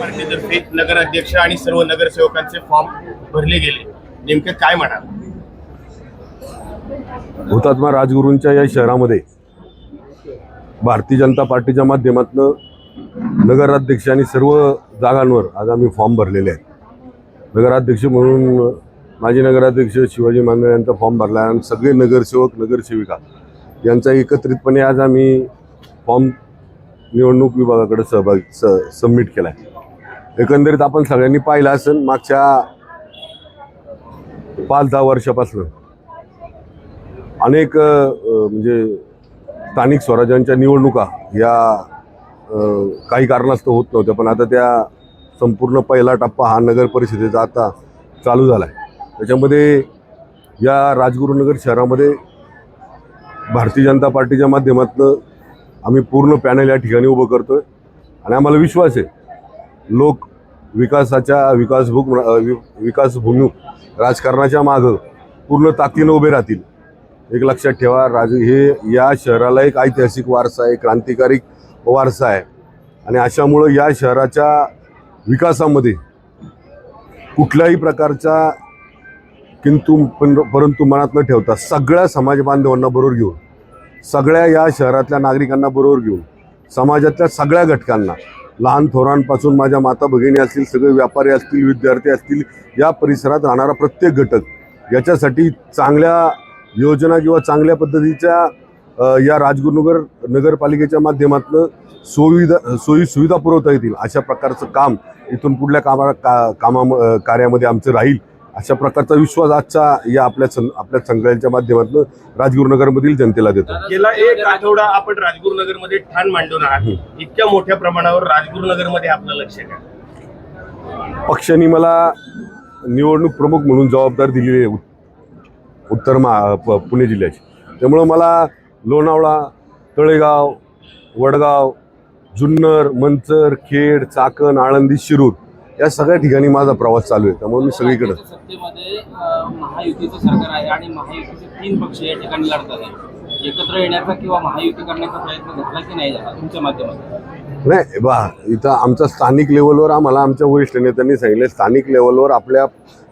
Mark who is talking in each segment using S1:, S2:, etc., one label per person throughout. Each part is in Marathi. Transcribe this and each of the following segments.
S1: पार्टीतर्फे नगराध्यक्ष आणि सर्व नगरसेवकांचे फॉर्म भरले गेले, नेमके काय म्हणाल?
S2: हुतात्मा राजगुरूंच्या या शहरामध्ये भारतीय जनता पार्टीच्या माध्यमातून नगराध्यक्ष आणि सर्व जागांवर आज आम्ही फॉर्म भरलेले आहेत। नगराध्यक्ष म्हणून माजी नगराध्यक्ष शिवाजी मांगळे यांचा फॉर्म भरला आणि सगळे नगरसेवक नगरसेविका यांचा एकत्रितपणे आज आम्ही फॉर्म निवडणूक विभागाकडे सबमिट केला आहे। एकंदरीत आपण सगळ्यांनी पाहिलं असेल, मागच्या 5-10 वर्षापासून अनेक म्हणजे स्थानिक स्वराज्यांच्या निवडणुका या काही कारणास्तव होत नव्हत्या, पण आता त्या संपूर्ण पहिला टप्पा हा नगर परिषदेचा आता चालू झाला आहे। त्याच्यामध्ये या राजगुरुनगर शहरामध्ये भारतीय जनता पार्टीच्या माध्यमातून आम्ही पूर्ण पॅनल या ठिकाणी उभं करतोय आणि आम्हाला विश्वास आहे लोक विकासाच्या विकासभूमी राजकारणाच्या मागं पूर्ण ताकदीनं उभे राहतील। एक लक्षात ठेवा, हे या शहराला एक ऐतिहासिक वारसा आहे, क्रांतिकारी वारसा आहे आणि अशामुळं या शहराच्या विकासामध्ये कुठल्याही प्रकारचा परंतु मनात न ठेवता सगळ्या समाज बांधवांना बरोबर घेऊन, सगळ्या या शहरातल्या नागरिकांना बरोबर घेऊन, समाजातल्या सगळ्या घटकांना, लहान थोरांपासून माझ्या माता भगिनी असतील, सगळे व्यापारी असतील, विद्यार्थी असतील, या परिसरात राहणारा प्रत्येक घटक याच्यासाठी चांगल्या योजना किंवा चांगल्या पद्धतीच्या या राजगुरुनगर नगरपालिकेच्या माध्यमातून सोयी सुविधा पुरवता येतील अशा प्रकारचं काम इथून पुढल्या कार्यामध्ये आमचं राहील, अशा प्रकारचा विश्वास आजच्या या आपल्या सगळ्यांच्या माध्यमातून राजगुरुनगरमधील जनतेला देतो।
S1: गेला एक आठवडा आपण राजगुरुनगरमध्ये ठाण मांडून आहात, इतक्या मोठ्या प्रमाणावर राजगुरुनगरमध्ये आपलं लक्ष काय?
S2: पक्षाने मला निवडणूक प्रमुख म्हणून जबाबदारी दिलेली आहे उत्तर पुणे जिल्ह्याची, त्यामुळं मला लोणावळा, तळेगाव, वडगाव, जुन्नर, मंचर, खेड, चाकण, आळंदी, शिरूर या सगळ्या ठिकाणी माझा प्रवास चालू आहे। त्यामुळे मी सगळीकडे
S3: सत्तेमध्ये महायुतीचं सरकार आहे आणि महायुतीचे 3 पक्ष या ठिकाणी लढतात आहे, एकत्र येण्याचा किंवा महायुती करण्याचा प्रयत्न झाला की नाही झाला तुमच्या माध्यमातून?
S2: नाही इथं आमच्या स्थानिक लेवलवर आम्हाला आमच्या वरिष्ठ नेत्यांनी सांगितले, स्थानिक लेवलवर आपल्या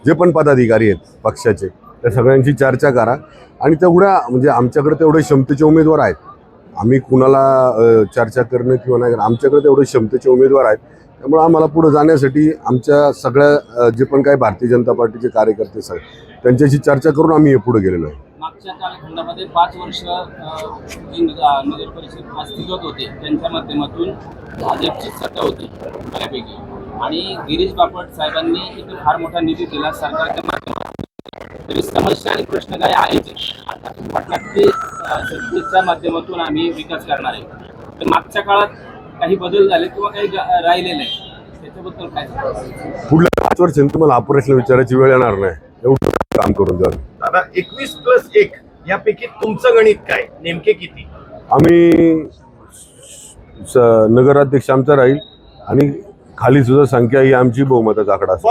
S2: जे पण पदाधिकारी आहेत पक्षाचे त्या सगळ्यांची चर्चा करा आणि तेवढ्या म्हणजे आमच्याकडे तेवढे क्षमतेचे उमेदवार आहेत, आम्ही कुणाला चर्चा करणं किंवा नाही, आमच्याकडे तेवढे क्षमतेचे उमेदवार आहेत। त्यामुळे आम्हाला पुढे जाण्यासाठी आमच्या सगळ्या जे पण काही भारतीय जनता पार्टीचे कार्यकर्ते सगळे त्यांच्याशी चर्चा करून आम्ही हे पुढे गेलेलो आहे।
S3: मागच्या कालखंडामध्ये 5 वर्ष जी नगर परिषद अस्तित्वात होते त्यांच्या माध्यमातून भाजपची सत्ता होती बऱ्यापैकी आणि गिरीश बापट साहेबांनी इथे फार मोठा निधी दिला सरकारच्या माध्यमातून, तरी समस्या आणि प्रश्न काय आहेत आता पटणातील सत्तेच्या माध्यमातून आम्ही विकास करणार आहे, तर मागच्या काळात काही बदल झाले किंवा काही राहिलेले नाही त्याच्याबद्दल काय?
S2: पुढल्या 5 वर्षांनी तुम्हाला हा प्रश्न विचारायची वेळ येणार नाही, एवढं काम करून द्या।
S1: दादा 21+1 यापैकी तुमचं गणित काय, नेमके किती?
S2: आम्ही नगराध्यक्ष आमचा राहील आणि खाली सुद्धा संख्या ही आमची बहुमताचा आकडा असेल।